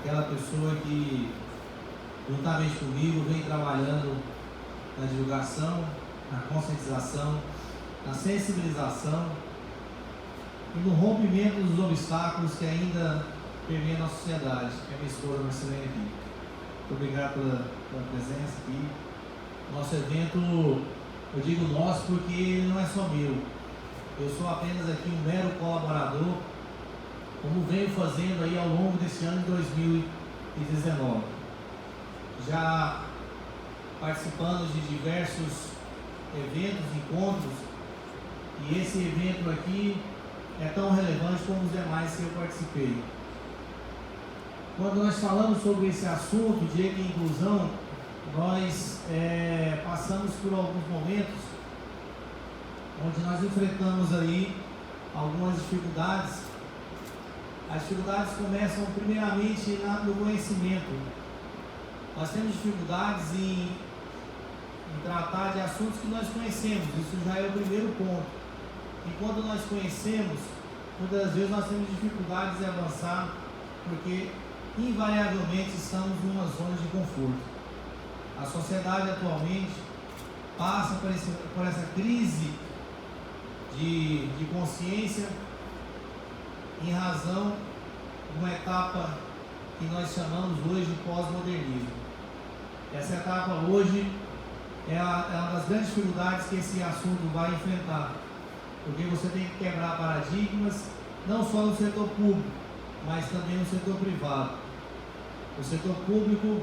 aquela pessoa que, juntamente comigo, vem trabalhando na divulgação, na conscientização, na sensibilização e no rompimento dos obstáculos que ainda permeiam a sociedade, que é a minha esposa Marcelene aqui. Muito obrigado pela presença aqui. Nosso evento, eu digo nosso porque ele não é só meu. Eu sou apenas aqui um mero colaborador, como venho fazendo aí ao longo desse ano de 2019. Já participando de diversos eventos, encontros, e esse evento aqui é tão relevante como os demais que eu participei. Quando nós falamos sobre esse assunto, direito e inclusão, nós passamos por alguns momentos onde nós enfrentamos aí algumas dificuldades. As dificuldades começam primeiramente no conhecimento. Nós temos dificuldades em tratar de assuntos que nós conhecemos, isso já é o primeiro ponto. E quando nós conhecemos, muitas das vezes nós temos dificuldades em avançar, porque invariavelmente estamos numa zona de conforto. A sociedade atualmente passa por essa crise de consciência em razão de uma etapa que nós chamamos hoje de pós-modernismo. Essa etapa hoje é uma das grandes dificuldades que esse assunto vai enfrentar, porque você tem que quebrar paradigmas, não só no setor público, mas também no setor privado. O setor público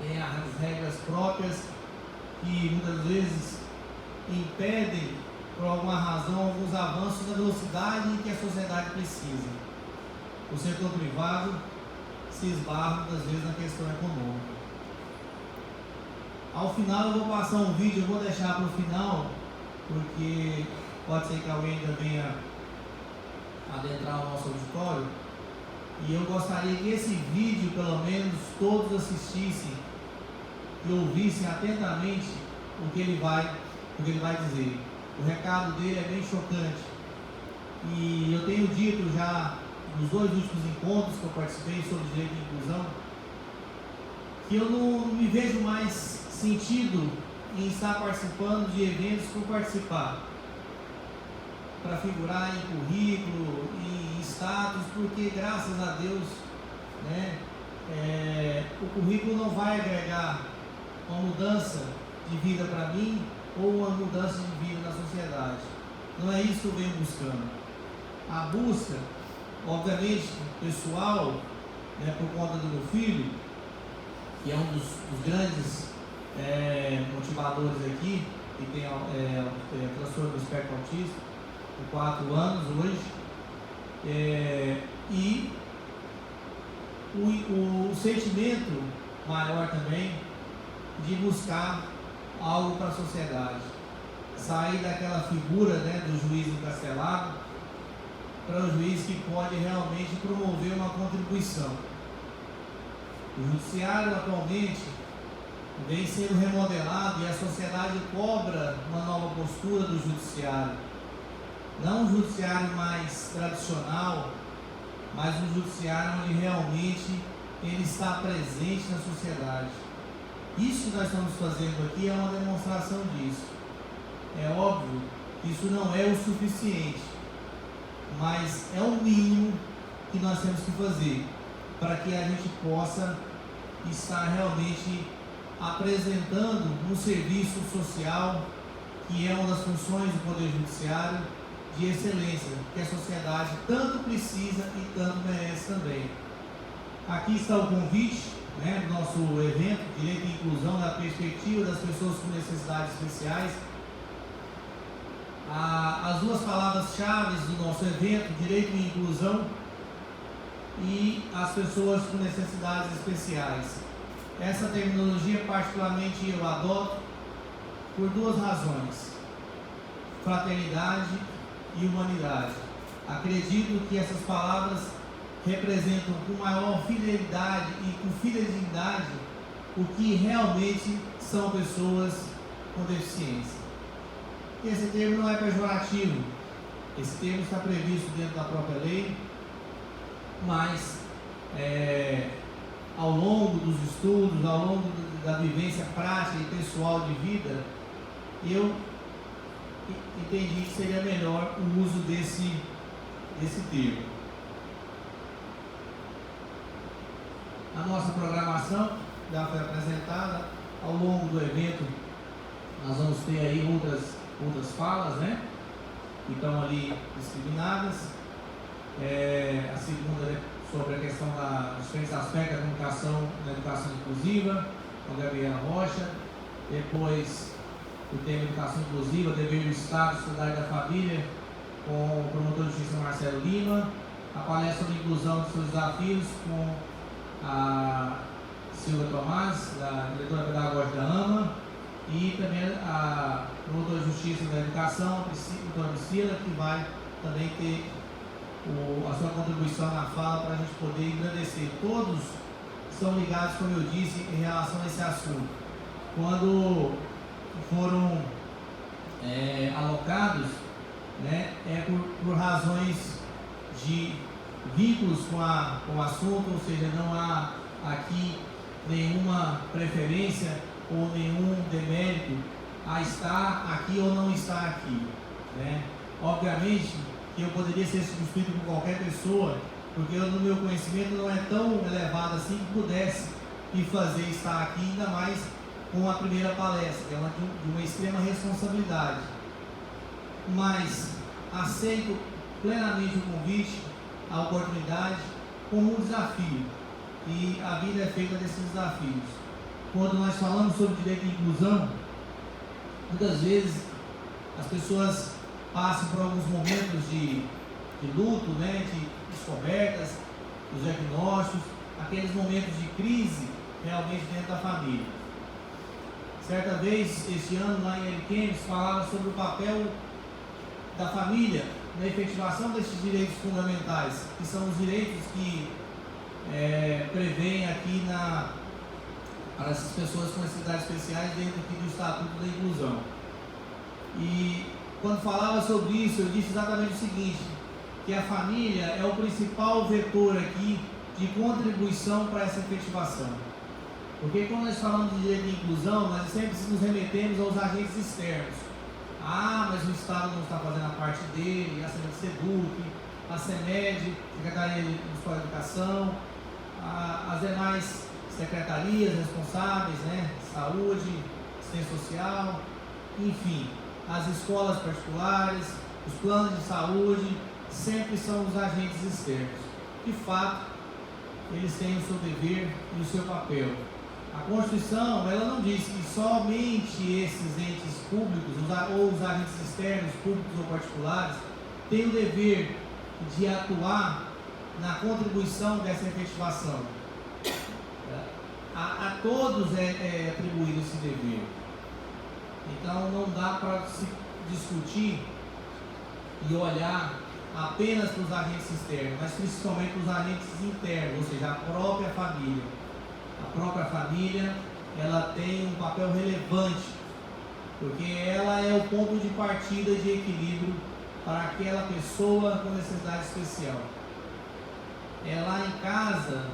tem as regras próprias que muitas vezes impedem, por alguma razão, alguns avanços na velocidade que a sociedade precisa. O setor privado se esbarra muitas vezes na questão econômica. Ao final eu vou passar um vídeo, eu vou deixar para o final, porque pode ser que alguém ainda venha adentrar o nosso auditório, e eu gostaria que esse vídeo, pelo menos, todos assistissem e ouvissem atentamente o que ele vai dizer. O recado dele é bem chocante, e eu tenho dito já nos 2 últimos encontros que eu participei sobre direito e inclusão, que eu não me vejo mais sentido em estar participando de eventos por participar, para figurar em currículo, em status, porque graças a Deus, o currículo não vai agregar uma mudança de vida para mim ou uma mudança de vida na sociedade. Não é isso que eu venho buscando. A busca, obviamente, pessoal, por conta do meu filho, que é um dos grandes motivadores aqui, que tem transtorno do espectro autista, com 4 anos hoje, e o sentimento maior também de buscar algo para a sociedade, sair daquela figura do juiz encarcelado para o juiz que pode realmente promover uma contribuição. O judiciário atualmente vem sendo remodelado e a sociedade cobra uma nova postura do judiciário. Não um judiciário mais tradicional, mas um judiciário onde realmente ele está presente na sociedade. Isso que nós estamos fazendo aqui é uma demonstração disso. É óbvio que isso não é o suficiente, mas é o mínimo que nós temos que fazer para que a gente possa estar realmente apresentando um serviço social, que é uma das funções do Poder Judiciário, de excelência, que a sociedade tanto precisa e tanto merece também. Aqui está o convite do nosso evento, Direito e Inclusão da Perspectiva das Pessoas com Necessidades Especiais. As 2 palavras-chave do nosso evento, Direito e Inclusão e as pessoas com necessidades especiais. Essa terminologia, particularmente, eu adoto por 2 razões: fraternidade e humanidade. Acredito que essas palavras representam com maior fidelidade e com fidelidade o que realmente são pessoas com deficiência. Esse termo não é pejorativo, esse termo está previsto dentro da própria lei, mas ao longo dos estudos, ao longo da vivência prática e pessoal de vida, eu entendi que seria melhor o uso desse termo. A nossa programação já foi apresentada. Ao longo do evento nós vamos ter aí outras falas, né, que estão ali discriminadas. A segunda é sobre a questão dos diferentes aspectos da comunicação na educação inclusiva, com a Gabriela Rocha. Depois o tema educação inclusiva, dever do Estado, sociedade da família, com o promotor de justiça Marcelo Lima. A palestra sobre inclusão dos seus desafios, com a Silvia Tomás, da diretora pedagógica da AMA, e também a promotora de justiça da educação, a doutora Priscila, que vai também ter a sua contribuição na fala para a gente poder engrandecer. Todos são ligados, como eu disse, em relação a esse assunto. Quando foram alocados, né, por razões de vínculos com o assunto, ou seja, não há aqui nenhuma preferência ou nenhum demérito a estar aqui ou não estar aqui, né? Obviamente que eu poderia ser substituído por qualquer pessoa, porque no meu conhecimento não é tão elevado assim que pudesse me fazer estar aqui, ainda mais com a primeira palestra, que é de uma extrema responsabilidade. Mas aceito plenamente o convite, a oportunidade, como um desafio. E a vida é feita desses desafios. Quando nós falamos sobre direito de inclusão, muitas vezes as pessoas passam por alguns momentos de luto, né, de descobertas, dos diagnósticos, aqueles momentos de crise realmente dentro da família. Certa vez, este ano, lá em Ariquemes, falava sobre o papel da família na efetivação desses direitos fundamentais, que são os direitos que prevêem aqui para essas pessoas com necessidades especiais dentro aqui do Estatuto da Inclusão. E quando falava sobre isso, eu disse exatamente o seguinte, que a família é o principal vetor aqui de contribuição para essa efetivação. Porque quando nós falamos de direito de inclusão, nós sempre nos remetemos aos agentes externos. Mas o Estado não está fazendo a parte dele, a SEDUC, a CEMED, Secretaria de Escola de Educação, as demais secretarias responsáveis, né? Saúde, assistência social, enfim, as escolas particulares, os planos de saúde, sempre são os agentes externos. De fato, eles têm o seu dever e o seu papel. A Constituição, ela não diz que somente esses entes públicos, ou os agentes externos, públicos ou particulares, têm o dever de atuar na contribuição dessa efetivação. A todos é atribuído esse dever. Então não dá para se discutir e olhar apenas para os agentes externos, mas principalmente para os agentes internos, ou seja, a própria família. A própria família, ela tem um papel relevante, porque ela é o ponto de partida de equilíbrio para aquela pessoa com necessidade especial. É lá em casa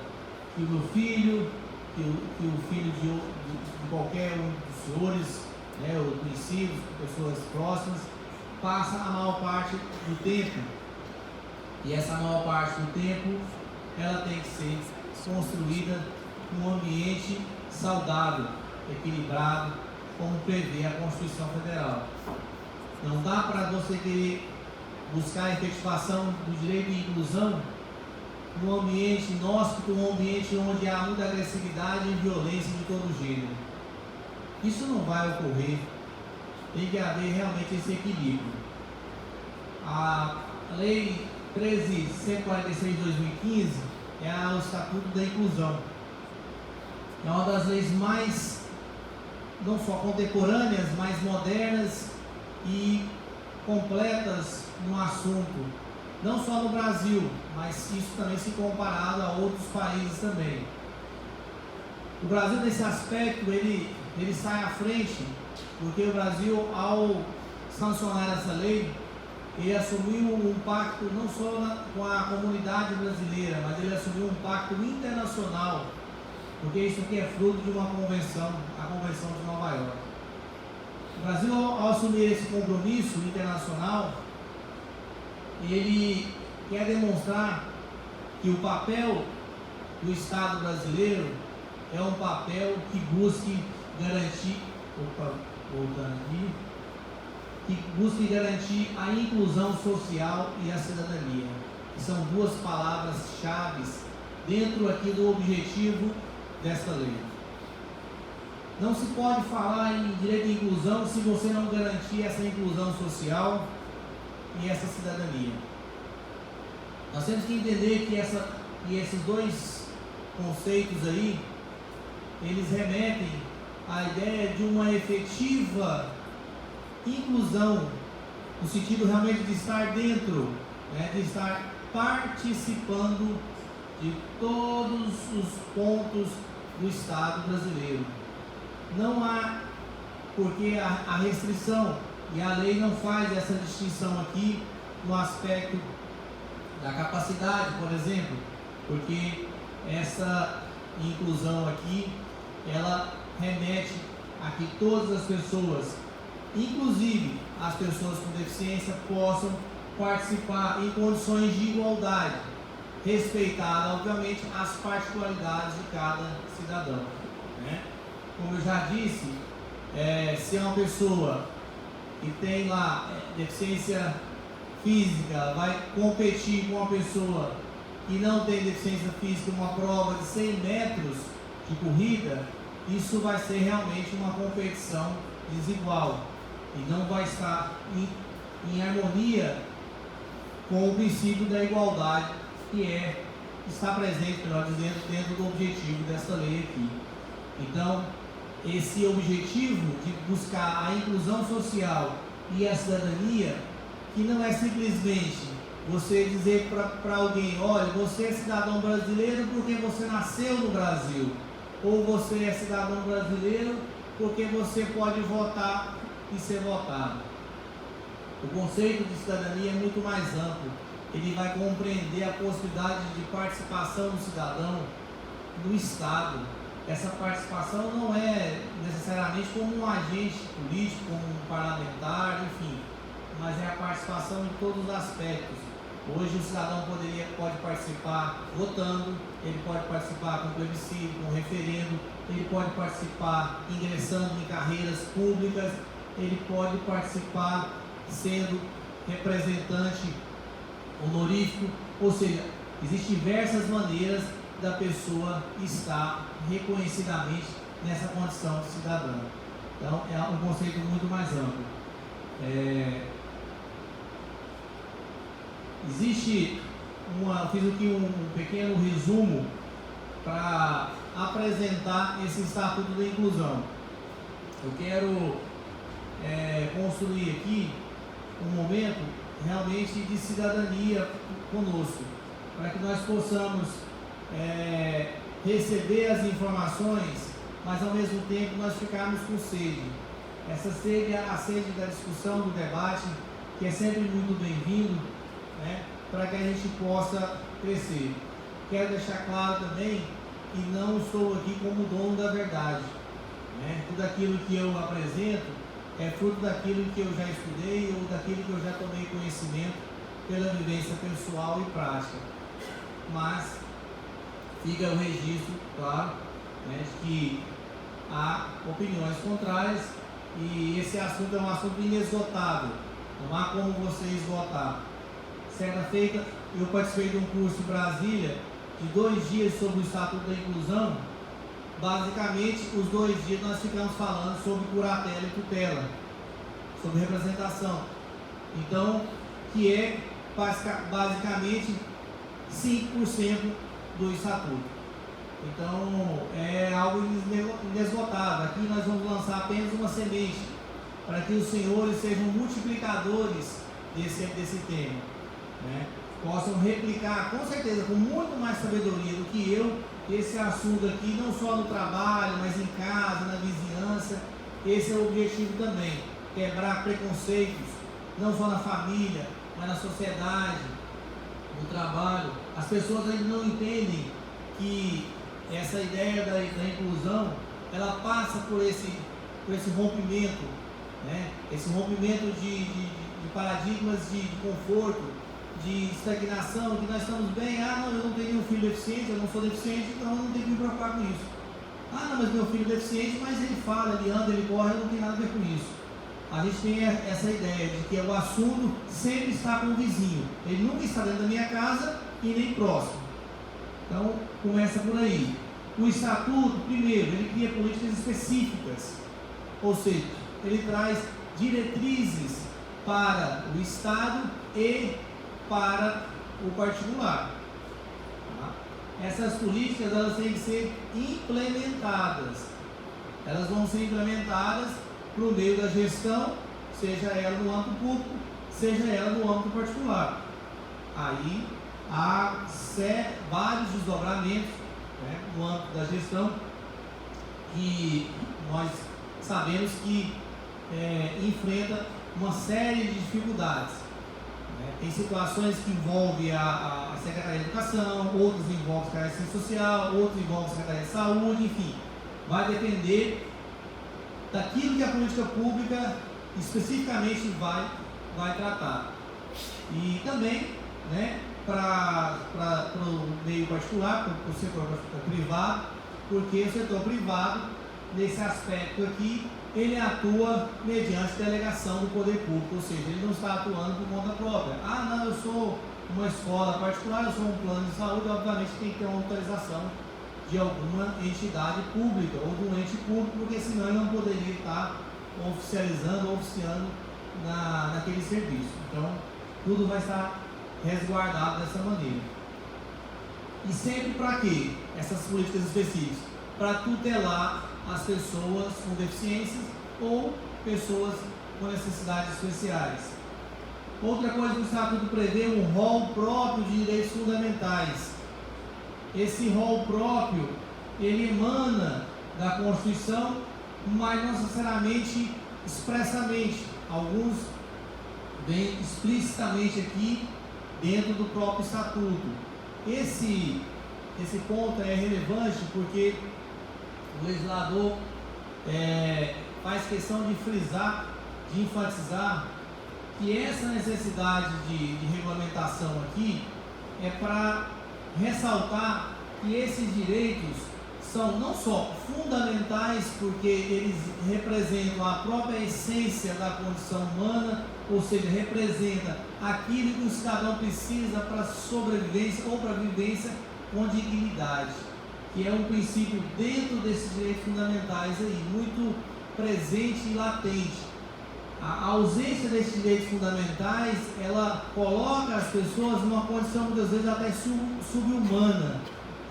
que o meu filho, que o filho de qualquer um dos senhores, né, ou conhecidos, pessoas próximas, passa a maior parte do tempo. E essa maior parte do tempo, ela tem que ser construída num ambiente saudável, equilibrado, como prevê a Constituição Federal. Não dá para você querer buscar a efetivação do direito de inclusão num ambiente inóspito, um ambiente onde há muita agressividade e violência de todo gênero. Isso não vai ocorrer. Tem que haver realmente esse equilíbrio. A Lei 13.146 de 2015 é o Estatuto da Inclusão. É uma das leis mais, não só contemporâneas, mas modernas e completas no assunto. Não só no Brasil, mas isso também se comparado a outros países também. O Brasil, nesse aspecto, ele sai à frente, porque o Brasil, ao sancionar essa lei, ele assumiu um pacto não só com a comunidade brasileira, mas ele assumiu um pacto internacional, porque isso aqui é fruto de uma convenção, a Convenção de Nova York. O Brasil, ao assumir esse compromisso internacional, ele quer demonstrar que o papel do Estado brasileiro é um papel que busque garantir, que busque garantir a inclusão social e a cidadania, que são duas palavras-chave dentro aqui do objetivo desta lei. Não se pode falar em direito à inclusão se você não garantir essa inclusão social e essa cidadania. Nós temos que entender que esses dois conceitos aí, eles remetem à ideia de uma efetiva inclusão, no sentido realmente de estar dentro, de estar participando de todos os pontos do Estado brasileiro. Não há, porque a restrição e a lei não faz essa distinção aqui no aspecto da capacidade, por exemplo, porque essa inclusão aqui, ela remete a que todas as pessoas, inclusive as pessoas com deficiência, possam participar em condições de igualdade, respeitada, obviamente, as particularidades de cada cidadão, né? Como eu já disse, se é uma pessoa que tem lá deficiência física, vai competir com uma pessoa que não tem deficiência física numa prova de 100 metros de corrida, isso vai ser realmente uma competição desigual e não vai estar em harmonia com o princípio da igualdade que está presente, melhor dizendo, dentro do objetivo dessa lei aqui. Então, esse objetivo de buscar a inclusão social e a cidadania, que não é simplesmente você dizer para alguém, olha, você é cidadão brasileiro porque você nasceu no Brasil, ou você é cidadão brasileiro porque você pode votar e ser votado. O conceito de cidadania é muito mais amplo. Ele vai compreender a possibilidade de participação do cidadão no Estado. Essa participação não é necessariamente como um agente político, como um parlamentar, enfim, mas é a participação em todos os aspectos. Hoje o cidadão pode participar votando, ele pode participar com plebiscito, com referendo, ele pode participar ingressando em carreiras públicas, ele pode participar sendo representante honorífico, ou seja, existem diversas maneiras da pessoa estar reconhecidamente nessa condição de cidadão. Então é um conceito muito mais amplo. Eu fiz aqui um pequeno resumo para apresentar esse Estatuto da Inclusão. Eu quero construir aqui um momento realmente de cidadania conosco, para que nós possamos receber as informações, mas ao mesmo tempo nós ficarmos com sede. Essa sede é a sede da discussão, do debate, que é sempre muito bem-vindo, né, para que a gente possa crescer. Quero deixar claro também que não estou aqui como dono da verdade, né? Tudo aquilo que eu apresento é fruto daquilo que eu já estudei ou daquilo que eu já tomei conhecimento pela vivência pessoal e prática. Mas fica o registro, claro, né, de que há opiniões contrárias e esse assunto é um assunto inesgotável. Não há como você esgotar. Certa feita, eu participei de um curso em Brasília de 2 dias sobre o Estatuto da Inclusão. Basicamente, os 2 dias nós ficamos falando sobre curatela e tutela, sobre representação. Então, que é basicamente 5% do Estatuto. Então, é algo inesgotável. Aqui nós vamos lançar apenas uma semente, para que os senhores sejam multiplicadores desse tema, né? Possam replicar, com certeza, com muito mais sabedoria do que eu, esse assunto aqui, não só no trabalho, mas em casa, na vizinhança. Esse é o objetivo também, quebrar preconceitos, não só na família, mas na sociedade, no trabalho, as pessoas ainda não entendem que essa ideia da inclusão, ela passa por esse rompimento, né? Esse rompimento de paradigmas de conforto, de estagnação, que nós estamos bem, não, eu não tenho nenhum filho deficiente, eu não sou deficiente, então eu não tenho que me preocupar com isso. Não, mas meu filho é deficiente, mas ele fala, ele anda, ele corre, eu não tenho nada a ver com isso. A gente tem essa ideia de que o assunto sempre está com o vizinho, ele nunca está dentro da minha casa e nem próximo. Então, começa por aí. O estatuto, primeiro, ele cria políticas específicas, ou seja, ele traz diretrizes para o Estado e para o particular. Essas políticas, elas têm que ser implementadas. Elas vão ser implementadas por meio da gestão, seja ela no âmbito público, seja ela no âmbito particular. Aí há vários desdobramentos, né, no âmbito da gestão, que nós sabemos que enfrenta uma série de dificuldades. Tem situações que envolvem a Secretaria de Educação, outros envolvem a Secretaria de Ciência Social, outros envolvem a Secretaria de Saúde, enfim. Vai depender daquilo que a política pública especificamente vai tratar. E também, né, para o meio particular, para o setor privado, porque o setor privado, nesse aspecto aqui, ele atua mediante delegação do poder público, ou seja, ele não está atuando por conta própria. Não, eu sou uma escola particular, eu sou um plano de saúde, obviamente tem que ter uma autorização de alguma entidade pública ou de um ente público, porque senão ele não poderia estar oficializando, oficiando naquele serviço. Então, tudo vai estar resguardado dessa maneira. E sempre para quê? Essas políticas específicas? Para tutelar as pessoas com deficiências ou pessoas com necessidades especiais. Outra coisa que o Estatuto prevê um rol próprio de direitos fundamentais. Esse rol próprio, ele emana da Constituição, mas não necessariamente expressamente. Alguns vêm explicitamente aqui dentro do próprio Estatuto. Esse ponto é relevante porque o legislador faz questão de frisar, de enfatizar que essa necessidade de regulamentação aqui é para ressaltar que esses direitos são não só fundamentais porque eles representam a própria essência da condição humana, ou seja, representa aquilo que o cidadão precisa para sobrevivência ou para vivência com dignidade, que é um princípio dentro desses direitos fundamentais aí, muito presente e latente. A ausência desses direitos fundamentais, ela coloca as pessoas numa condição muitas vezes até subhumana,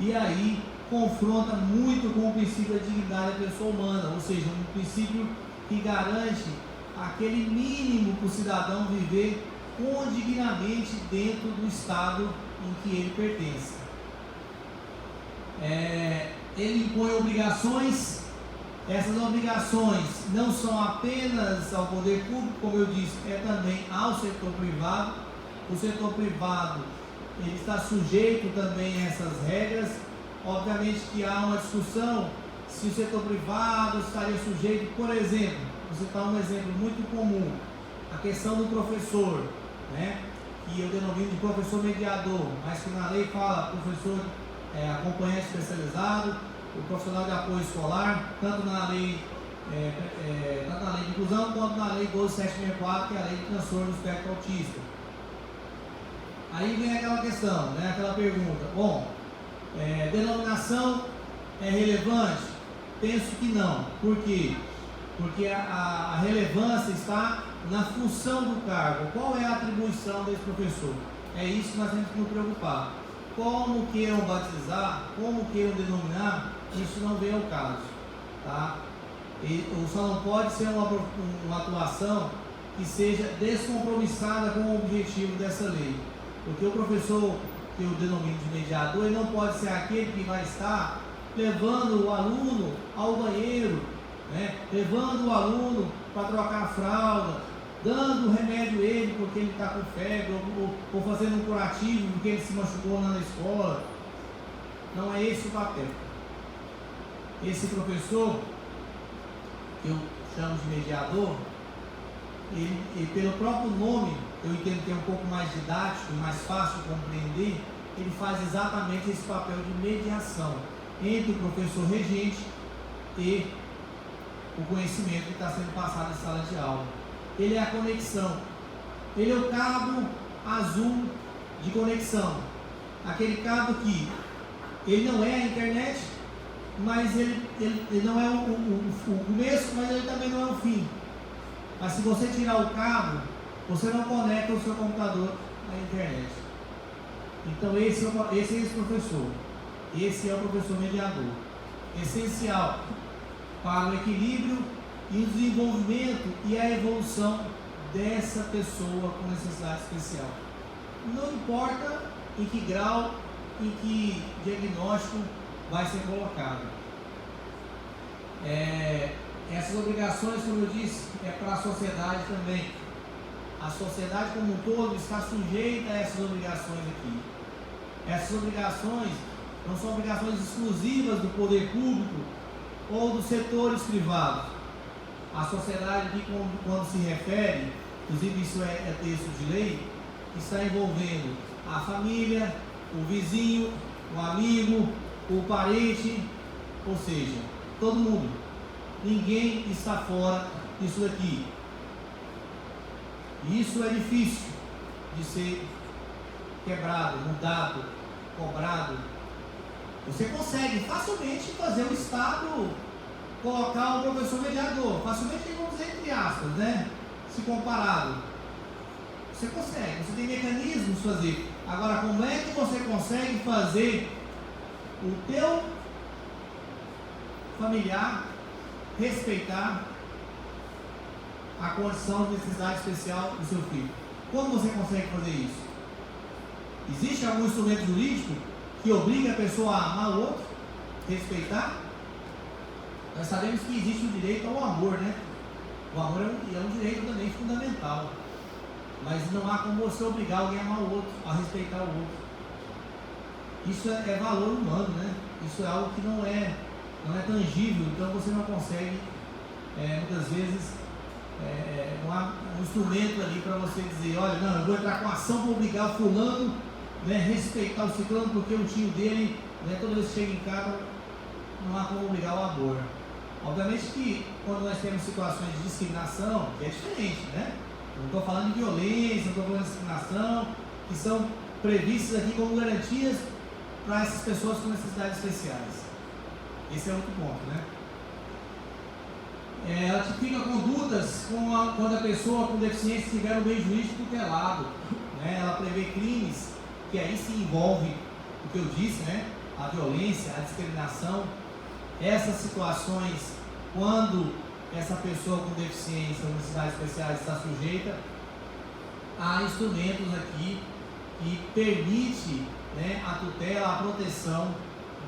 e aí confronta muito com o princípio da dignidade da pessoa humana, ou seja, um princípio que garante aquele mínimo para o cidadão viver dignamente dentro do estado em que ele pertence. Ele impõe obrigações. Essas obrigações não são apenas ao poder público, como eu disse, é também ao setor privado. O setor privado, ele está sujeito também a essas regras. Obviamente que há uma discussão se o setor privado estaria sujeito, por exemplo, vou citar um exemplo muito comum, a questão do professor, né, que eu denomino de professor mediador, mas que na lei fala professor acompanhante especializado, o profissional de apoio escolar, tanto na lei de inclusão quanto na lei 12.764, que é a lei de transtorno do espectro autista. Aí vem aquela questão, né, aquela pergunta, denominação é relevante? Penso que não. Por quê? Porque a relevância está na função do cargo. Qual é a atribuição desse professor? É isso que nós temos que nos preocupar. Como queiram batizar, como queiram denominar, isso não vem ao caso, tá? Só não pode ser uma atuação que seja descompromissada com o objetivo dessa lei, porque o professor que eu denomino de mediador, ele não pode ser aquele que vai estar levando o aluno ao banheiro, né? Levando o aluno para trocar a fralda, dando remédio a ele porque ele está com febre, ou fazendo um curativo porque ele se machucou na escola. Não é esse o papel. Esse professor, que eu chamo de mediador, ele pelo próprio nome, eu entendo que é um pouco mais didático, mais fácil de compreender, ele faz exatamente esse papel de mediação entre o professor regente e o conhecimento que está sendo passado em sala de aula. Ele é a conexão, ele é o cabo azul de conexão, aquele cabo que ele não é a internet, mas ele não é o começo, mas ele também não é o fim. Mas se você tirar o cabo, você não conecta o seu computador à internet. Então esse é esse professor, esse é o professor mediador, essencial para o equilíbrio e o desenvolvimento e a evolução dessa pessoa com necessidade especial. Não importa em que grau, em que diagnóstico vai ser colocado. Essas obrigações, como eu disse, é para a sociedade também. A sociedade como um todo está sujeita a essas obrigações aqui. Essas obrigações não são obrigações exclusivas do poder público ou dos setores privados. A sociedade aqui, quando se refere, inclusive isso é texto de lei, está envolvendo a família, o vizinho, o amigo, o parente, ou seja, todo mundo. Ninguém está fora disso daqui. Isso é difícil de ser quebrado, mudado, cobrado. Você consegue facilmente fazer o Estado colocar o professor mediador, facilmente, vamos dizer entre aspas, né? Se comparado. Você consegue, você tem mecanismos de fazer. Agora, como é que você consegue fazer o teu familiar respeitar a condição de necessidade especial do seu filho? Como você consegue fazer isso? Existe algum instrumento jurídico que obriga a pessoa a amar o outro, respeitar? Nós sabemos que existe o direito ao amor, né? O amor é um direito também fundamental, mas não há como você obrigar alguém a amar o outro, a respeitar o outro. Isso é valor humano, né? Isso é algo que não é tangível, então você não consegue, muitas vezes, não há um instrumento ali para você dizer, olha, não, eu vou entrar com ação para obrigar o fulano, né, respeitar o ciclano, porque o tio dele, né, toda vez que chega em casa, não há como obrigar o amor. Obviamente que quando nós temos situações de discriminação, é diferente, né? Não estou falando de violência, não estou falando de discriminação, que são previstas aqui como garantias para essas pessoas com necessidades especiais. Esse é outro ponto, né? Ela tipifica condutas quando a pessoa com deficiência tiver um bem jurídico tutelado, né? Ela prevê crimes que aí se envolve o que eu disse, né? A violência, a discriminação. Essas situações, quando essa pessoa com deficiência ou necessidades especiais está sujeita, há instrumentos aqui que permite, né, a tutela, a proteção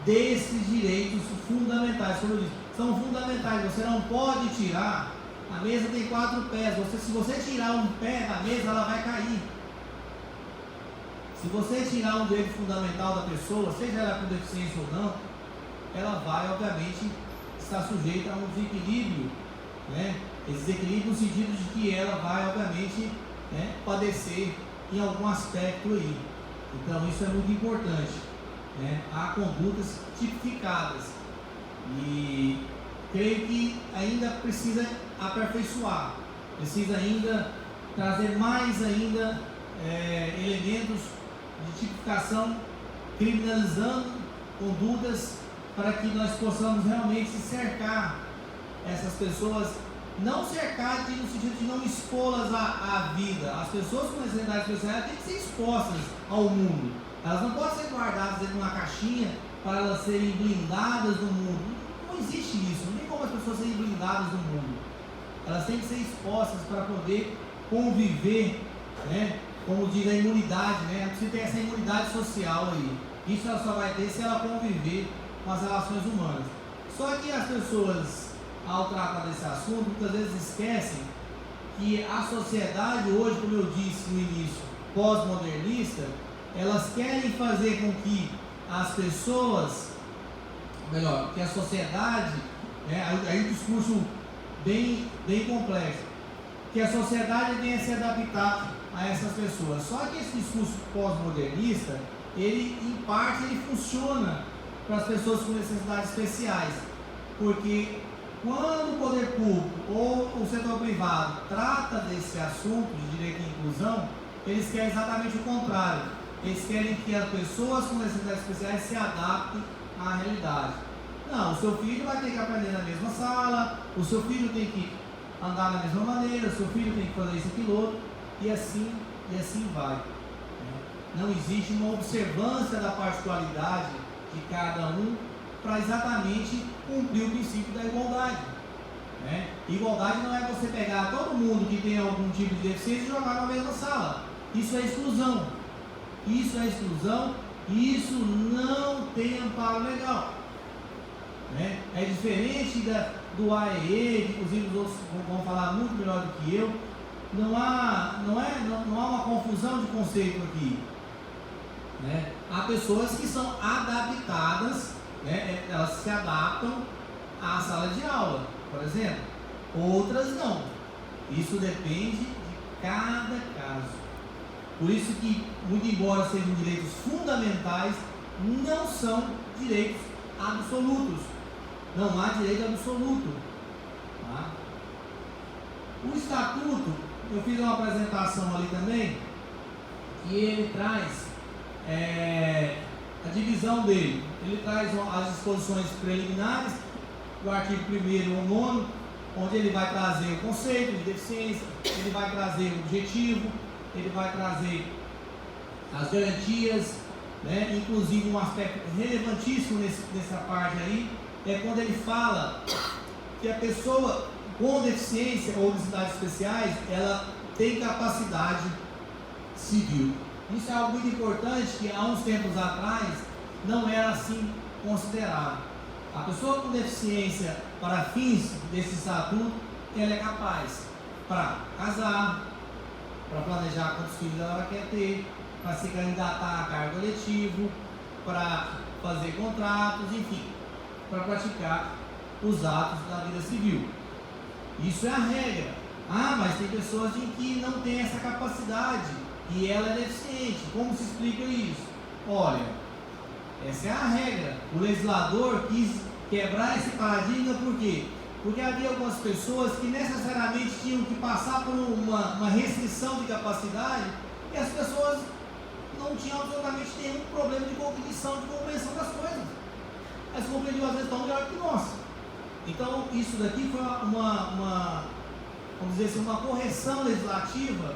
desses direitos fundamentais. Como eu disse, são fundamentais. Você não pode tirar. A mesa tem 4 pés. Se você tirar um pé da mesa, ela vai cair. Se você tirar um direito fundamental da pessoa, seja ela com deficiência ou não, ela vai, obviamente, estar sujeita a um desequilíbrio, né? Esse desequilíbrio no sentido de que ela vai, obviamente, né, padecer em algum aspecto aí. Então, isso é muito importante, né? Há condutas tipificadas e creio que ainda precisa aperfeiçoar, precisa ainda trazer mais ainda elementos de tipificação, criminalizando condutas para que nós possamos realmente cercar essas pessoas, não cercar no sentido de não expô-las à vida. As pessoas com necessidade especial têm que ser expostas ao mundo. Elas não podem ser guardadas dentro de uma caixinha para elas serem blindadas no mundo. Não existe isso, não tem como as pessoas serem blindadas no mundo. Elas têm que ser expostas para poder conviver, né? Como diz a imunidade, né? Ela precisa ter essa imunidade social aí. Isso ela só vai ter se ela conviver com as relações humanas. Só que as pessoas, ao tratar desse assunto, muitas vezes esquecem que a sociedade hoje, como eu disse no início, pós-modernista, elas querem fazer com que as pessoas, melhor, que a sociedade, aí um discurso bem complexo, que a sociedade tenha se adaptado a essas pessoas. Só que esse discurso pós-modernista, ele em parte ele funciona para as pessoas com necessidades especiais, porque quando o poder público ou o setor privado trata desse assunto de direito e inclusão, eles querem exatamente o contrário. Eles querem que as pessoas com necessidades especiais se adaptem à realidade. Não, o seu filho vai ter que aprender na mesma sala, o seu filho tem que andar da mesma maneira, o seu filho tem que fazer isso, aquilo, outro, e assim vai. Não existe uma observância da particularidade de cada um para exatamente cumprir o princípio da igualdade. Igualdade não é você pegar todo mundo que tem algum tipo de deficiência e jogar na mesma sala. Isso é exclusão. Isso é exclusão e isso não tem amparo legal. É diferente do AEE, inclusive os outros vão falar muito melhor do que eu. Não há uma confusão de conceito aqui. Há pessoas que são adaptadas, elas se adaptam à sala de aula, por exemplo. Outras não. Isso depende de cada caso. Por isso que, muito embora sejam direitos fundamentais, não são direitos absolutos. Não há direito absoluto. Tá? O estatuto, eu fiz uma apresentação ali também, que ele traz a divisão dele. Ele traz as disposições preliminares, do artigo 1º ao 9º, onde ele vai trazer o conceito de deficiência, ele vai trazer o objetivo, ele vai trazer as garantias, inclusive um aspecto relevantíssimo nessa parte aí, é quando ele fala que a pessoa com deficiência ou necessidades especiais, ela tem capacidade civil. Isso é algo muito importante que há uns tempos atrás não era assim considerado. A pessoa com deficiência, para fins desse estatuto, ela é capaz para casar, para planejar quantos filhos ela quer ter, para se candidatar a cargo eletivo, para fazer contratos, enfim, para praticar os atos da vida civil. Isso é a regra. Mas tem pessoas em que não tem essa capacidade e ela é deficiente. Como se explica isso? Olha, essa é a regra. O legislador quis quebrar esse paradigma, por quê? Porque havia algumas pessoas que necessariamente tinham que passar por uma restrição de capacidade e as pessoas não tinham absolutamente nenhum problema de cognição, de compreensão das coisas. Elas compreendiam às vezes tão melhor que nós. Então, isso daqui foi vamos dizer assim, uma correção legislativa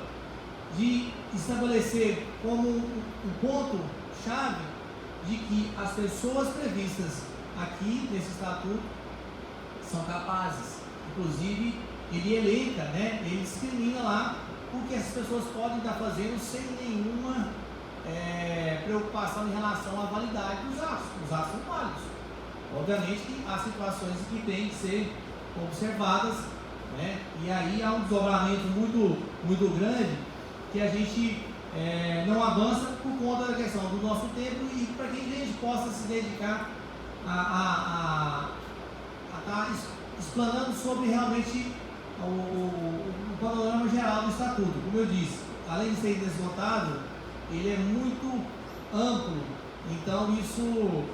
de estabelecer como um ponto-chave de que as pessoas previstas aqui nesse estatuto são capazes. Inclusive, ele elenca, ele discrimina lá o que as pessoas podem estar fazendo sem nenhuma preocupação em relação à validade dos atos. Os atos são válidos. Obviamente que há situações que têm que ser observadas, e aí há um desdobramento muito grande que a gente não avança por conta da questão do nosso tempo e para que a gente possa se dedicar a estar explanando sobre realmente o panorama geral do estatuto. Como eu disse, além de ser inesgotável, ele é muito amplo, então isso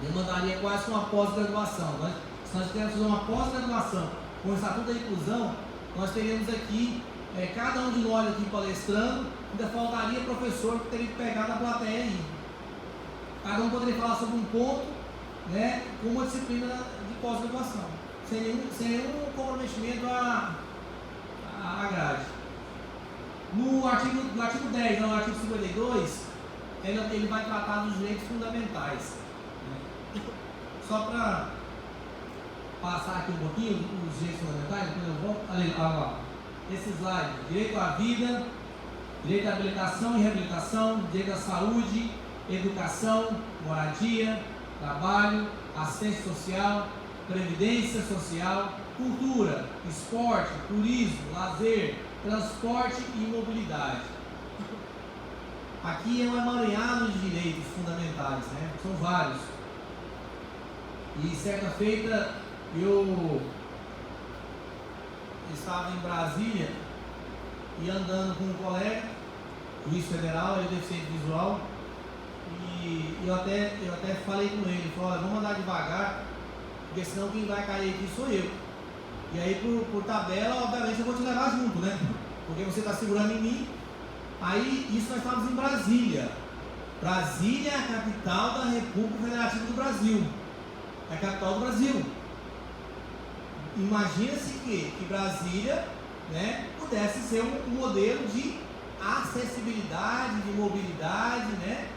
demandaria quase uma pós-graduação. Se nós tivéssemos uma pós-graduação com o estatuto da inclusão, nós teríamos aqui cada um de nós aqui palestrando, ainda faltaria professor que teria que pegar na plateia aí. Cada um poderia falar sobre um ponto, com uma disciplina de pós-graduação, sem nenhum comprometimento à grade. No artigo 10, no artigo 52, ele vai tratar dos direitos fundamentais. Só para passar aqui um pouquinho os direitos fundamentais, depois eu volto. Olha lá, esse slide: direito à vida, direito à habilitação e reabilitação, direito à saúde, educação, moradia, trabalho, assistência social, previdência social, cultura, esporte, turismo, lazer, transporte e mobilidade. Aqui é um emaranhado de direitos fundamentais, né? São vários. E certa feita eu estava em Brasília e andando com um colega, juiz federal, ele é deficiente visual, e eu até falei com ele, falei, olha, vamos andar devagar, porque senão quem vai cair aqui sou eu. E aí por tabela, obviamente eu vou te levar junto, né? Porque você está segurando em mim. Aí isso nós estávamos em Brasília. Brasília é a capital da República Federativa do Brasil. É a capital do Brasil. Imagina-se que Brasília, né, pudesse ser um modelo de acessibilidade, de mobilidade, né,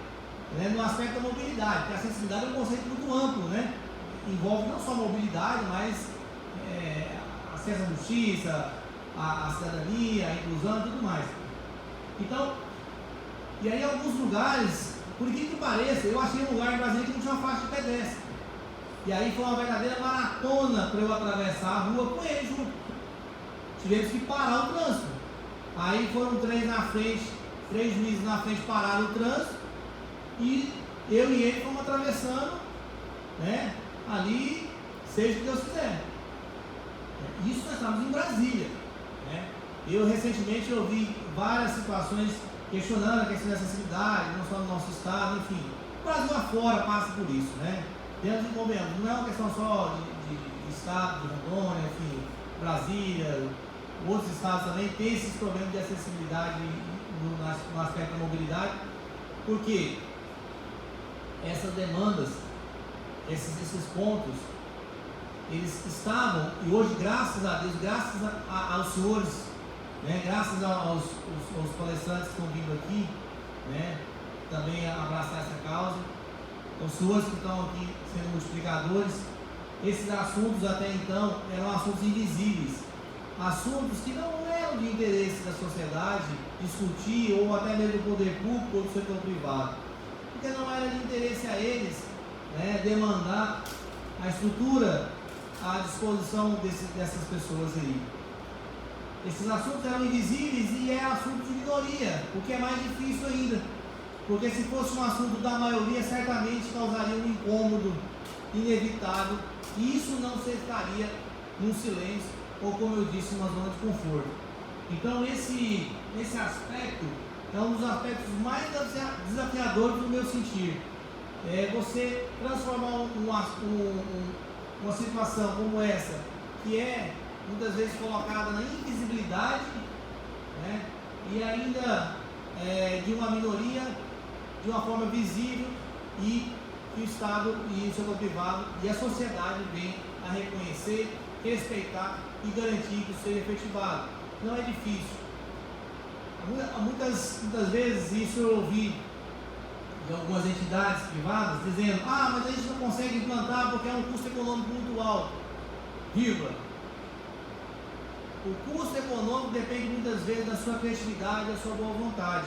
no aspecto da mobilidade, porque a acessibilidade é um conceito muito amplo, né, envolve não só mobilidade, mas acesso à justiça, a cidadania, a inclusão e tudo mais. Então, e aí alguns lugares, por que pareça, eu achei um lugar em Brasília que não tinha uma faixa de pedestre. E aí foi uma verdadeira maratona para eu atravessar a rua com ele junto. Tivemos que parar o trânsito. Aí foram três juízes na frente pararam o trânsito. E eu e ele fomos atravessando, né, ali, seja o que Deus quiser. Isso nós estamos em Brasília, né? Eu recentemente ouvi várias situações questionando a questão da acessibilidade, não só no nosso estado, enfim. O Brasil afora passa por isso, né? Dentro de convenhamos, não é uma questão só de estado, de Rondônia, enfim, Brasília, outros estados também têm esses problemas de acessibilidade no aspecto da mobilidade, porque essas demandas, esses pontos, eles estavam, e hoje, graças a Deus, graças aos senhores, né, graças aos palestrantes que estão vindo aqui, né, também a abraçar essa causa, os senhores que estão aqui sendo multiplicadores, esses assuntos até então eram assuntos invisíveis, assuntos que não eram de interesse da sociedade discutir, ou até mesmo do poder público ou do setor privado, porque não era de interesse a eles, né, demandar a estrutura à disposição dessas pessoas aí. Esses assuntos eram invisíveis e é assunto de minoria, o que é mais difícil ainda, porque se fosse um assunto da maioria, certamente causaria um incômodo inevitável, e isso não se estaria num silêncio, ou como eu disse, numa zona de conforto. Então esse aspecto é um dos aspectos mais desafiadores do meu sentir. É você transformar uma situação como essa, que é muitas vezes colocada na invisibilidade, né, e ainda de uma minoria, de uma forma visível, e que o Estado e o setor privado e a sociedade vêm a reconhecer, respeitar e garantir que isso seja efetivado. Não é difícil. Muitas vezes isso eu ouvi de algumas entidades privadas dizendo: mas a gente não consegue implantar porque é um custo econômico muito alto. Vírgula. O custo econômico depende muitas vezes da sua criatividade, da sua boa vontade.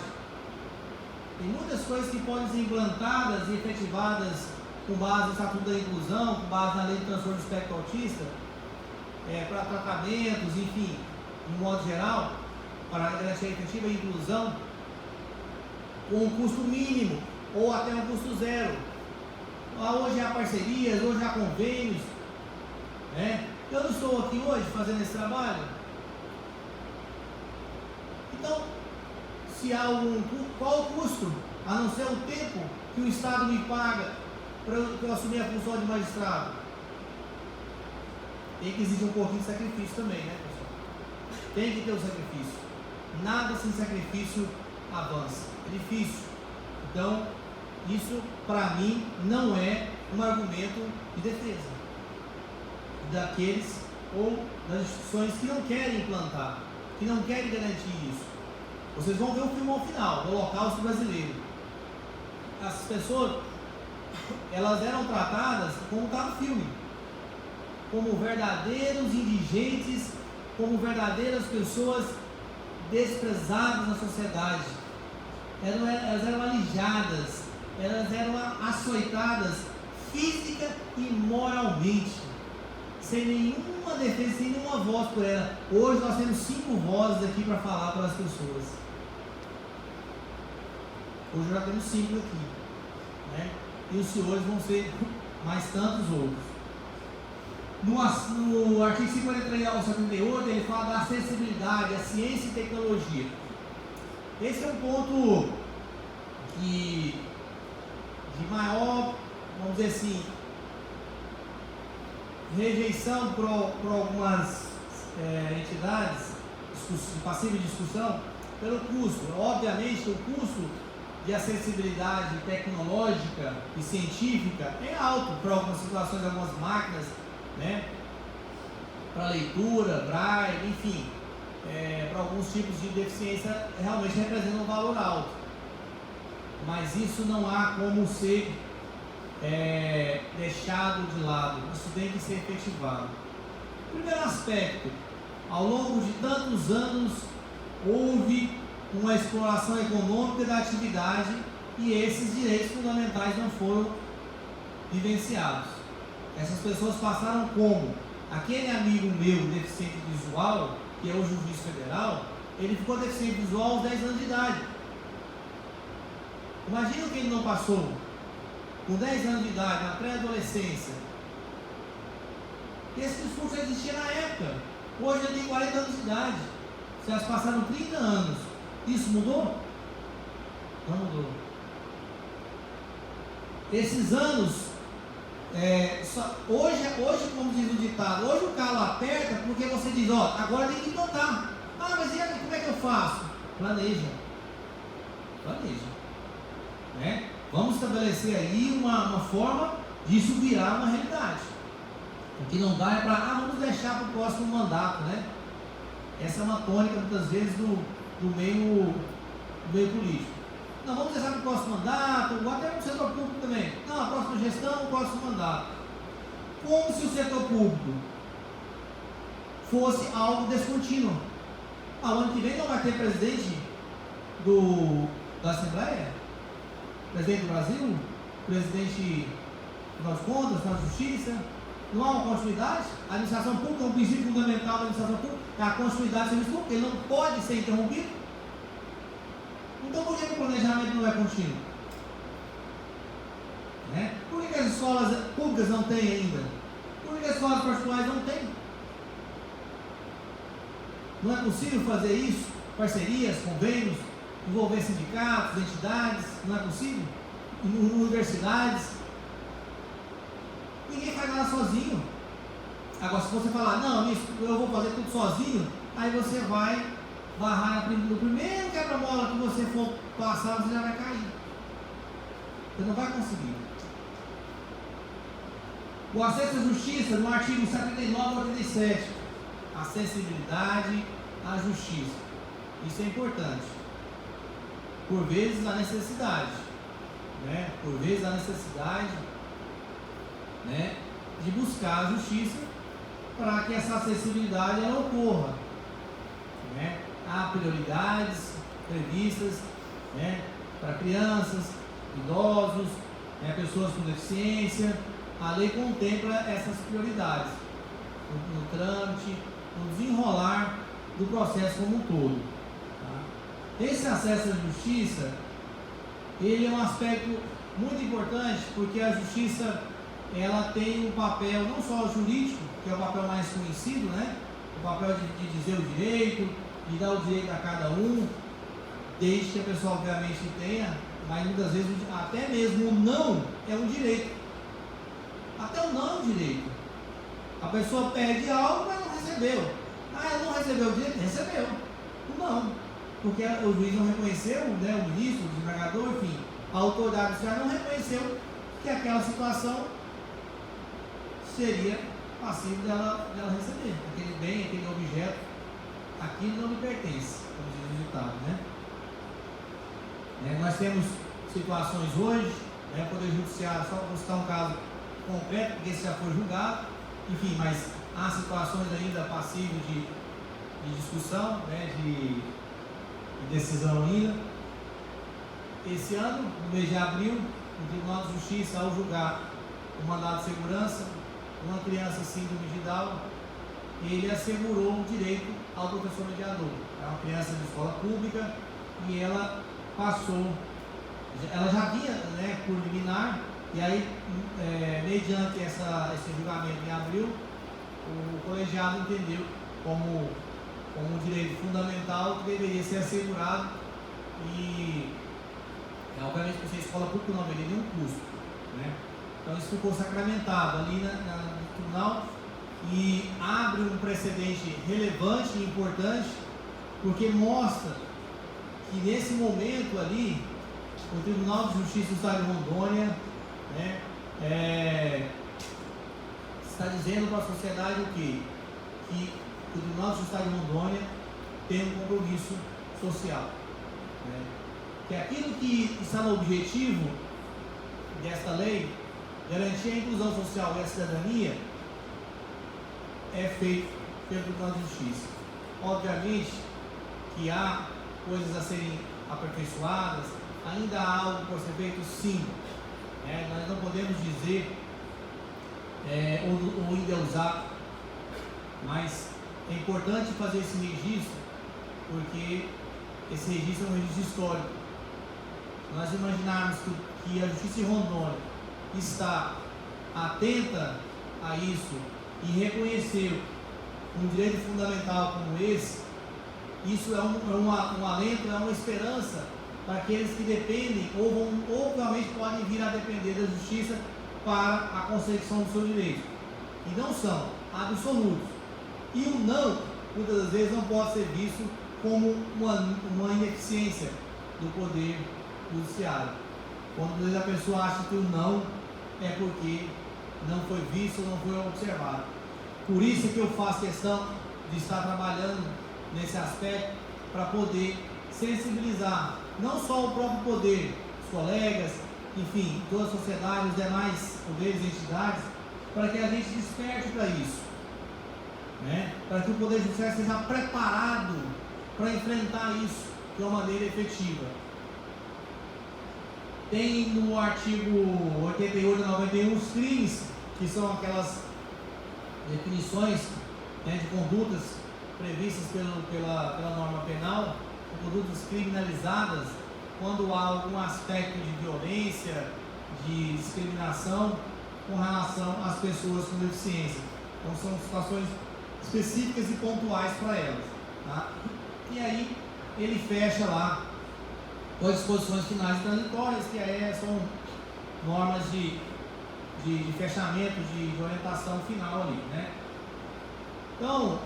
Tem muitas coisas que podem ser implantadas e efetivadas com base no Estatuto da Inclusão, com base na Lei de Transtorno do Espectro Autista, para tratamentos, enfim, de modo geral, para garantir a efetiva inclusão, com um custo mínimo ou até um custo zero. Hoje há parcerias, hoje há convênios, né? Eu não estou aqui hoje fazendo esse trabalho. Então, se há qual o custo, a não ser o tempo que o Estado me paga para eu assumir a função de magistrado? Tem que exigir um pouquinho de sacrifício também, né, pessoal? Tem que ter o sacrifício. Nada sem sacrifício avança. É difícil. Então, isso para mim não é um argumento de defesa daqueles ou das instituições que não querem implantar, que não querem garantir isso. Vocês vão ver o filme ao final, do Holocausto Brasileiro. As pessoas, elas eram tratadas como está no filme, como verdadeiros indigentes, como verdadeiras pessoas desprezadas na sociedade. Elas eram alijadas, elas eram açoitadas física e moralmente. sem nenhuma defesa, sem nenhuma voz por ela. Hoje nós temos 5 vozes aqui para falar para as pessoas. Hoje já temos 5 aqui, né? E os senhores vão ser mais tantos outros. No artigo 53 ao 78, ele fala da acessibilidade, a ciência e tecnologia. Esse é um ponto de maior, vamos dizer assim, rejeição por algumas entidades, passível de discussão, pelo custo. Obviamente, o custo de acessibilidade tecnológica e científica é alto para algumas situações, algumas máquinas, né? Para leitura, braille, enfim, para alguns tipos de deficiência realmente representa um valor alto. Mas isso não há como ser deixado de lado, isso tem que ser efetivado. Primeiro aspecto, ao longo de tantos anos houve uma exploração econômica da atividade e esses direitos fundamentais não foram vivenciados. Essas pessoas passaram como? Aquele amigo meu deficiente visual, que é hoje o juiz federal, ele ficou deficiente visual aos 10 anos de idade. Imagina o que ele não passou. Com 10 anos de idade, na pré-adolescência. Esse discurso existia na época. Hoje ele tem 40 anos de idade. Se elas passaram 30 anos, isso mudou? Não mudou. Esses anos, hoje, como diz o ditado, hoje o calo aperta porque você diz, ó, agora tem que implantar. Ah, mas e aí, como é que eu faço? Planeja. Né? Vamos estabelecer aí uma forma disso virar uma realidade. O que não dá é para, vamos deixar para o próximo mandato, né? Essa é uma tônica, muitas vezes, do meio político. Não, vamos deixar para o próximo mandato, até no setor público também. Não, a próxima gestão, o próximo mandato. Como se o setor público fosse algo descontínuo. O ano que vem não vai ter presidente da Assembleia? Presidente do Brasil, presidente das Contas, da Justiça, não há uma continuidade? A administração pública é um princípio fundamental da administração pública, é a continuidade do serviço público, ele não pode ser interrompido. Então por que o planejamento não é contínuo? Né? Por que as escolas públicas não têm ainda? Por que as escolas particulares não têm? Não é possível fazer isso? Parcerias, convênios, envolver sindicatos, entidades, não é possível? Universidades. Ninguém faz nada sozinho. Agora, se você falar, não, eu vou fazer tudo sozinho, aí você vai barrar no primeiro quebra-mola que você for passar, você já vai cair. Você não vai conseguir. O acesso à justiça, no artigo 79 a 87, acessibilidade à justiça. Isso é importante. Por vezes a necessidade, né? Por vezes a necessidade, né, de buscar a justiça para que essa acessibilidade ela ocorra, né? Há prioridades previstas, né, para crianças, idosos, né, pessoas com deficiência. A lei contempla essas prioridades no trâmite, no desenrolar do processo como um todo. Tá? Esse acesso à justiça, ele é um aspecto muito importante, porque a justiça ela tem um papel não só jurídico, que é o papel mais conhecido, né? O papel de dizer o direito, de dar o direito a cada um, desde que a pessoa obviamente tenha, mas muitas vezes até mesmo o não é um direito. Até o não é um direito. A pessoa pede algo, mas não recebeu. Ela não recebeu o direito? Recebeu. O não. Porque o juiz não reconheceu, né, o ministro, o desembargador, enfim, a autoridade já não reconheceu que aquela situação seria passível dela receber. Aquele bem, aquele objeto, aquilo não lhe pertence, como diz o ditado, né? Nós temos situações hoje, né, o Poder Judiciário, só para citar um caso concreto, porque esse já foi julgado, enfim, mas há situações ainda passíveis de discussão, né, de decisão ainda. Esse ano, no mês de abril, o Tribunal de Justiça, ao julgar o mandado de segurança, uma criança síndrome de Down, ele assegurou o direito ao professor mediador. É uma criança de escola pública e ela passou, ela já vinha, né, por liminar, e aí, mediante esse julgamento em abril, o colegiado entendeu como um direito fundamental que deveria ser assegurado e, obviamente, por ser escola pública não haveria nenhum custo, né? Então isso ficou sacramentado ali no tribunal e abre um precedente relevante e importante, porque mostra que nesse momento ali, o Tribunal de Justiça do Estado de Rondônia, né, está dizendo para a sociedade o quê? Que o Tribunal de Justiça do Estado de Rondônia tem um compromisso social, né? Que aquilo que está no objetivo desta lei, garantir a inclusão social e a cidadania, é feito pelo Tribunal de Justiça. Obviamente que há coisas a serem aperfeiçoadas, ainda há algo por ser feito, sim. Nós não podemos dizer ou endeusar, mas é importante fazer esse registro, porque esse registro é um registro histórico. Nós imaginarmos que a Justiça de Rondônia está atenta a isso e reconheceu um direito fundamental como esse, isso é um alento, é uma esperança para aqueles que dependem ou realmente podem vir a depender da justiça para a consecução do seu direito, e não são absolutos. E o não, muitas das vezes, não pode ser visto como uma ineficiência do poder judiciário. Quando a pessoa acha que o não é porque não foi visto, não foi observado. Por isso que eu faço questão de estar trabalhando nesse aspecto, para poder sensibilizar não só o próprio poder, os colegas, enfim, toda a sociedade, os demais poderes e entidades, para que a gente desperte para isso, né? Para que o Poder Judiciário seja preparado para enfrentar isso de uma maneira efetiva. Tem no artigo 88 e 91 os crimes, que são aquelas definições, né, de condutas previstas pela norma penal, condutas criminalizadas quando há algum aspecto de violência, de discriminação com relação às pessoas com deficiência. Então são situações específicas e pontuais para elas, tá? E aí ele fecha lá com as disposições finais e transitórias, que são normas de fechamento, de orientação final ali, né? Então,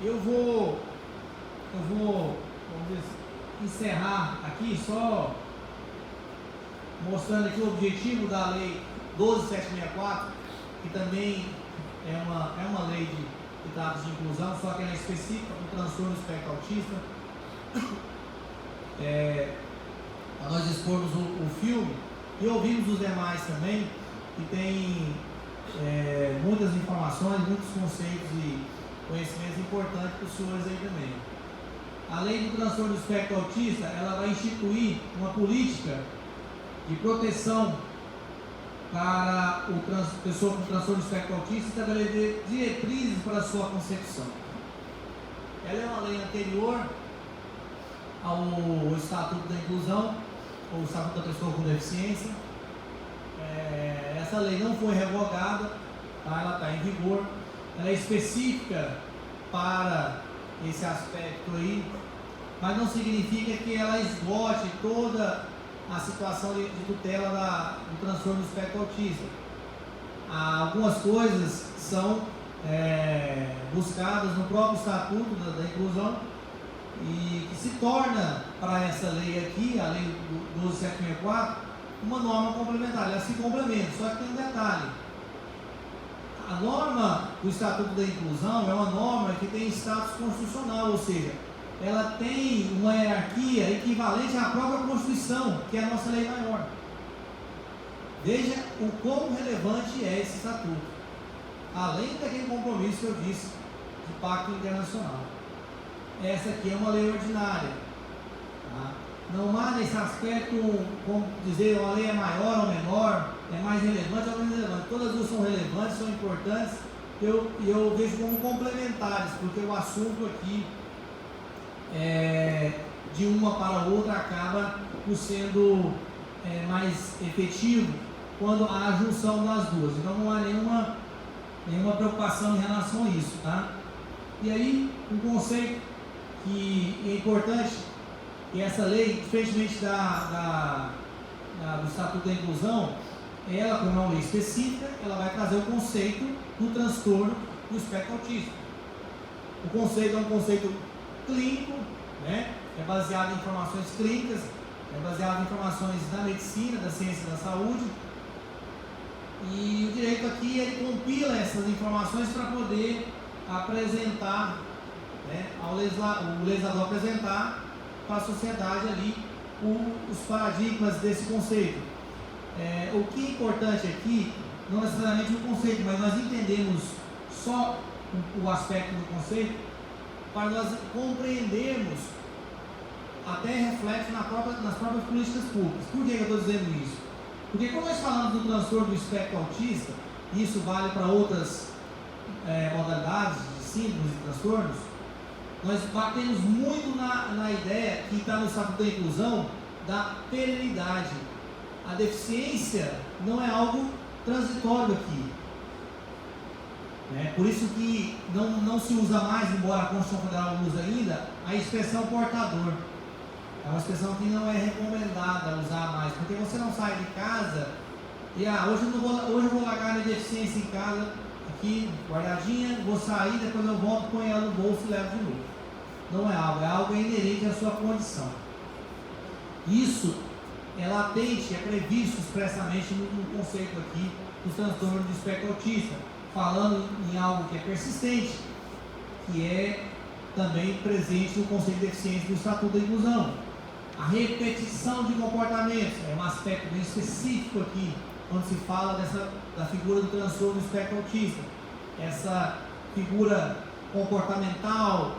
eu vou vamos dizer, encerrar aqui só mostrando aqui o objetivo da lei 12.764, que também é uma lei de dados de inclusão, só que ela é específica para o transtorno do espectro autista. Nós expormos o filme e ouvimos os demais também, que tem muitas informações, muitos conceitos e conhecimentos importantes para os senhores aí também. A lei do transtorno do espectro autista, ela vai instituir uma política de proteção para a pessoa com transtorno do espectro autista, estabelecer diretrizes para a sua concepção. Ela é uma lei anterior ao Estatuto da Inclusão, ou Estatuto da Pessoa com Deficiência. Essa lei não foi revogada, tá? Ela está em vigor. Ela é específica para esse aspecto aí, mas não significa que ela esgote toda a situação de tutela do transtorno do espectro autista. Algumas coisas são buscadas no próprio Estatuto da Inclusão e que se torna para essa lei aqui, a lei 12.764, uma norma complementar. Ela se complementa, só que tem um detalhe. A norma do Estatuto da Inclusão é uma norma que tem status constitucional, ou seja, ela tem uma hierarquia equivalente à própria Constituição, que é a nossa lei maior. Veja o quão relevante é esse estatuto, além daquele compromisso que eu disse de pacto internacional. Essa aqui é uma lei ordinária, tá? Não há nesse aspecto, como dizer, uma lei é maior ou menor, é mais relevante ou menos relevante. Todas duas são relevantes, são importantes, e eu vejo como complementares, porque o assunto aqui, de uma para a outra, acaba por sendo mais efetivo quando há a junção das duas. Então não há nenhuma preocupação em relação a isso, tá? E aí, um conceito que é importante, que essa lei, diferentemente do Estatuto da Inclusão, ela, como é uma lei específica, ela vai trazer o conceito do transtorno do espectro autista. O conceito é um conceito clínico, né? É baseado em informações clínicas, é baseado em informações da medicina, da ciência da saúde, e o direito aqui, ele compila essas informações para poder apresentar, né, o legislador apresentar para a sociedade ali os paradigmas desse conceito. O que é importante aqui, não necessariamente o conceito, mas nós entendemos só o aspecto do conceito para nós compreendermos até reflexo nas próprias políticas públicas. Por que eu estou dizendo isso? Porque quando nós falamos do transtorno do espectro autista, e isso vale para outras modalidades de síndromes e transtornos, nós batemos muito na ideia que está no Estatuto da Inclusão da perenidade. A deficiência não é algo transitório aqui. Por isso que não se usa mais, embora a Constituição Federal use ainda, a expressão portador. É uma expressão que não é recomendada usar mais, porque você não sai de casa e hoje eu vou largar minha deficiência em casa, aqui guardadinha, vou sair, depois eu volto, ponho ela no bolso e levo de novo. Não é algo inerente à sua condição. Isso é latente, é previsto expressamente no conceito aqui do transtorno do espectro autista, falando em algo que é persistente, que é também presente no conceito de deficiência do Estatuto da Inclusão. A repetição de comportamentos é um aspecto bem específico aqui, quando se fala da figura do transtorno do espectro autista. Essa figura comportamental,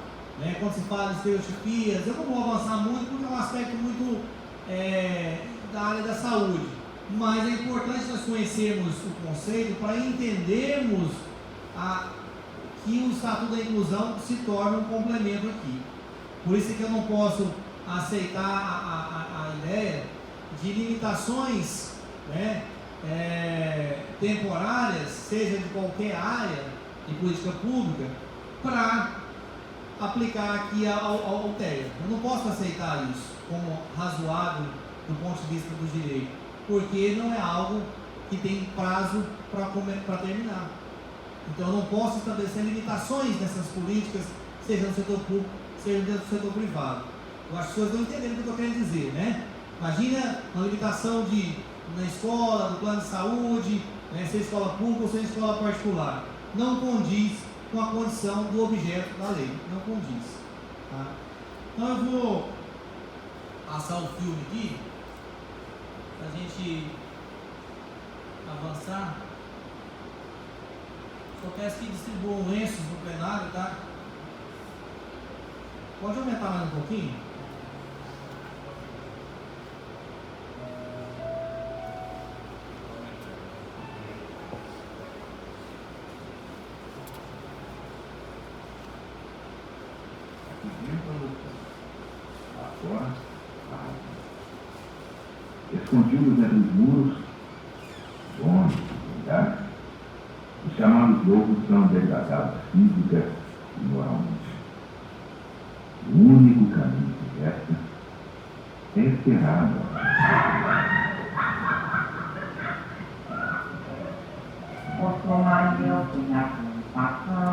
quando se fala de estereotipias, eu não vou avançar muito porque é um aspecto muito da área da saúde, mas é importante nós conhecermos o conceito para entendermos que o Estatuto da Inclusão se torna um complemento aqui. Por isso que eu não posso aceitar a ideia de limitações temporárias, seja de qualquer área de política pública, para aplicar aqui ao TEA. Eu não posso aceitar isso como razoável do ponto de vista do direito, porque não é algo que tem prazo para terminar. Então eu não posso estabelecer limitações nessas políticas, seja no setor público, seja dentro do setor privado. Eu acho que as pessoas estão entendendo o que eu estou querendo dizer, Imagina uma limitação na escola, do plano de saúde, ser escola pública ou ser escola particular. Não condiz com a condição do objeto da lei. Não condiz. Tá? Então eu vou passar o filme aqui, para a gente avançar. Só peço que distribuam lenços no plenário, tá? Pode aumentar mais um pouquinho? Escondidos entre os muros, donos, lugares, os chamados lobos são degradados física e moralmente. O único caminho que resta é esperar. Consumar Deus em a satisfação,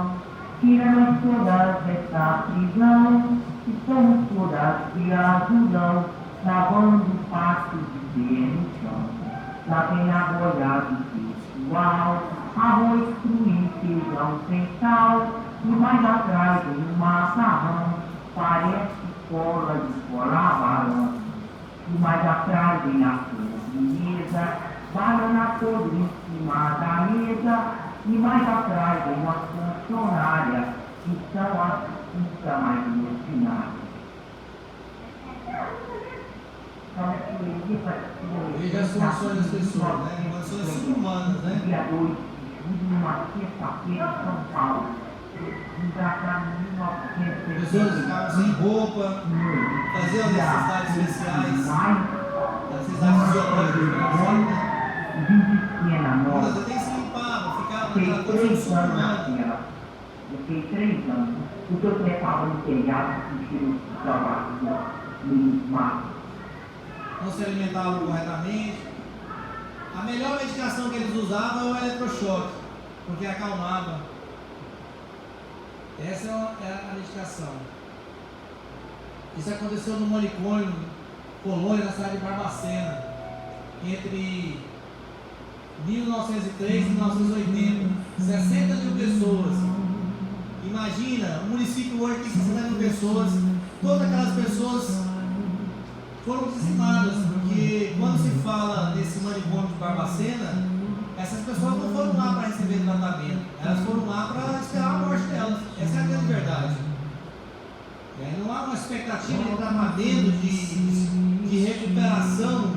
tira-nos todas desta prisão, e somos todas que ajudam, lavando o passo de pé no chão. Lá vem a boiada pessoal, arroz cru e feijão sem sal, e mais atrás vem um macarrão, parece cola de cola. E mais atrás vem a sobremesa, banana podre em cima da mesa, e mais atrás vem as funcionárias, que são as mais emocionadas. Veja as condições das pessoas, né? Condições subhumanas, né? Dia 2 de julho, numa sexta-feira em São Paulo. Pessoas ficavam sem roupa, faziam necessidades especiais, necessidades fisiológicas, né? Muitas vezes nem se limpavam, ficavam naquela condição subhumana. Eu fiquei 3 anos. O que eu trepava no telhado, com tiro de trabalho no mato. Não se alimentavam corretamente. A melhor medicação que eles usavam é o eletrochoque, porque acalmava. Essa é a medicação. Isso aconteceu no manicômio Colônia, na cidade de Barbacena, entre 1903 e 1980. 60 mil pessoas. Imagina, o município hoje tem 60 mil pessoas. Todas aquelas pessoas foram dizimadas, porque quando se fala nesse manicômio de Barbacena, essas pessoas não foram lá para receber tratamento, elas foram lá para esperar a morte delas. Essa é a grande verdade. Não há uma expectativa de tratamento, de recuperação.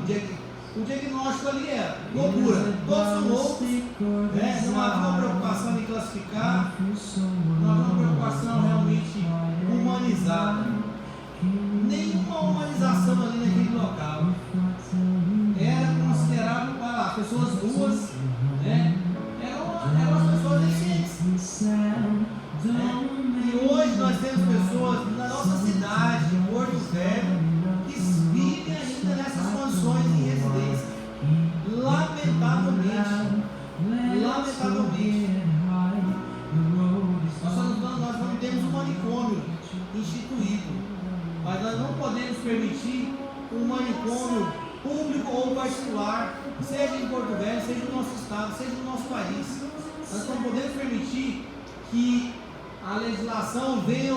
O diagnóstico ali é loucura. Todos são loucos. Não havia uma preocupação em classificar, não havia uma preocupação realmente humanizada. Nenhuma humanização ali naquele local. Era considerado para as pessoas ruas, eram as pessoas deficientes. E hoje nós temos pessoas na nossa cidade, em Porto Velho, que vivem ainda nessas condições em residência. Lamentavelmente. Nós não temos um manicômio instituído, mas nós não podemos permitir um manicômio público ou particular, seja em Porto Velho, seja no nosso estado, seja no nosso país. Nós não podemos permitir que a legislação venha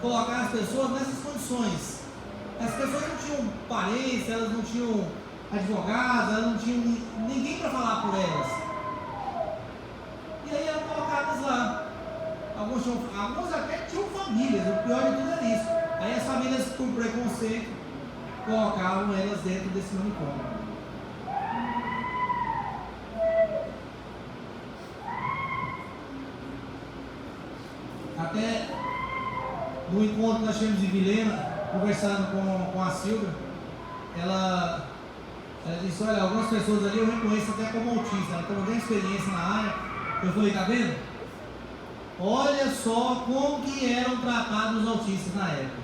colocar as pessoas nessas condições. As pessoas não tinham parentes, elas não tinham advogados, elas não tinham ninguém para falar por elas. E aí eram colocadas lá. Alguns até tinham famílias, o pior de tudo era isso. Aí as famílias, por preconceito, colocavam elas dentro desse manicômio. Até no encontro que nós tivemos em Vilhena, conversando com a Silvia, ela disse: olha, algumas pessoas ali eu reconheço até como autista, ela tem uma grande experiência na área. Eu falei: tá vendo? Olha só como que eram tratados os autistas na época.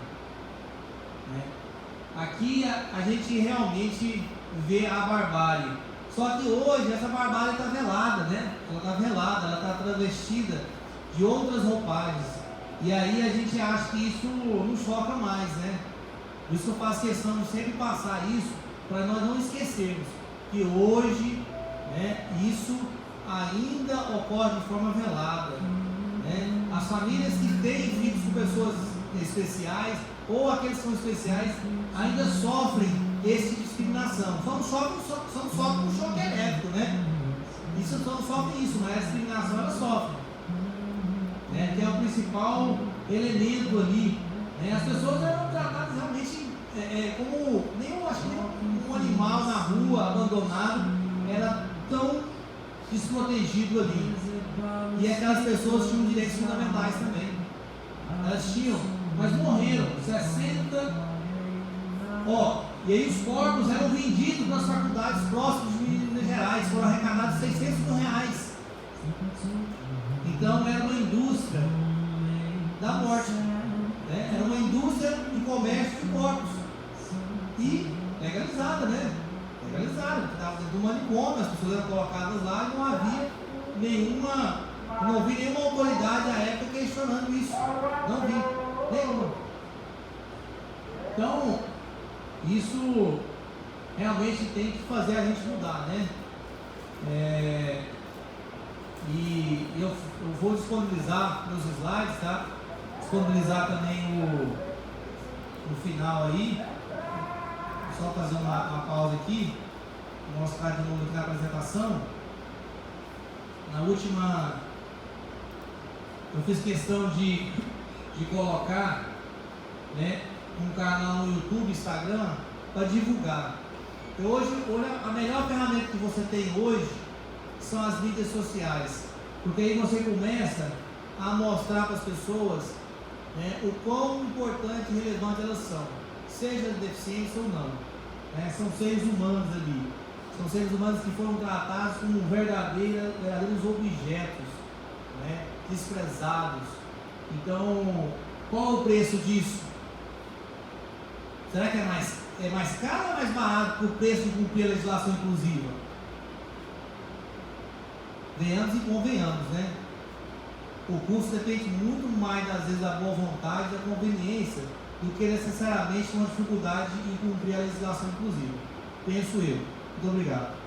Aqui a gente realmente vê a barbárie. Só que hoje essa barbárie está velada, né? Ela está velada, ela está travestida de outras roupagens. E aí a gente acha que isso não choca mais, né? Por isso que eu faço questão de sempre passar isso, para nós não esquecermos que hoje, isso ainda ocorre de forma velada. As famílias que têm filhos com pessoas especiais, ou aqueles que são especiais, ainda sofrem esse tipo de discriminação. Só não sofrem com choque elétrico, né? Isso só não sofre isso, mas a discriminação ela sofre. Que é o principal elemento ali. As pessoas eram tratadas realmente como nenhum animal na rua, abandonado, era tão desprotegido ali. E aquelas pessoas tinham direitos fundamentais também. Elas tinham, mas morreram 60. E aí os corpos eram vendidos nas faculdades próximas de Minas Gerais, foram arrecadados 600 mil reais. Então era uma indústria da morte, era uma indústria de comércio de corpos. E legalizada, legalizada, porque estava dentro do manicômio, as pessoas eram colocadas lá e não havia nenhuma autoridade à época questionando isso. Não vi, nenhuma. Então, isso realmente tem que fazer a gente mudar, E eu vou disponibilizar meus slides, tá? Disponibilizar também no final aí. Só fazer uma pausa aqui, vou mostrar de novo aqui na apresentação. Na última, eu fiz questão de colocar um canal no YouTube, Instagram, para divulgar. Hoje, a melhor ferramenta que você tem hoje são as mídias sociais, porque aí você começa a mostrar para as pessoas, né, o quão importante e relevante elas são, seja deficientes ou não, né? São seres humanos ali, são seres humanos que foram tratados como verdadeiros objetos, né, desprezados. Então, qual o preço disso? Será que é mais caro ou mais barato que o preço de cumprir a legislação inclusiva? Venhamos e convenhamos, né? O custo depende muito mais, às vezes, da boa vontade, da conveniência, do que necessariamente uma dificuldade em cumprir a legislação inclusiva. Penso eu. Muito obrigado.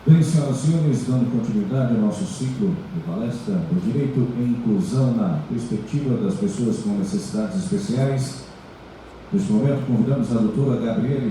Bem, senhoras e senhores, dando continuidade ao nosso ciclo de palestra do direito e inclusão na perspectiva das pessoas com necessidades especiais. Neste momento, convidamos a doutora Gabriele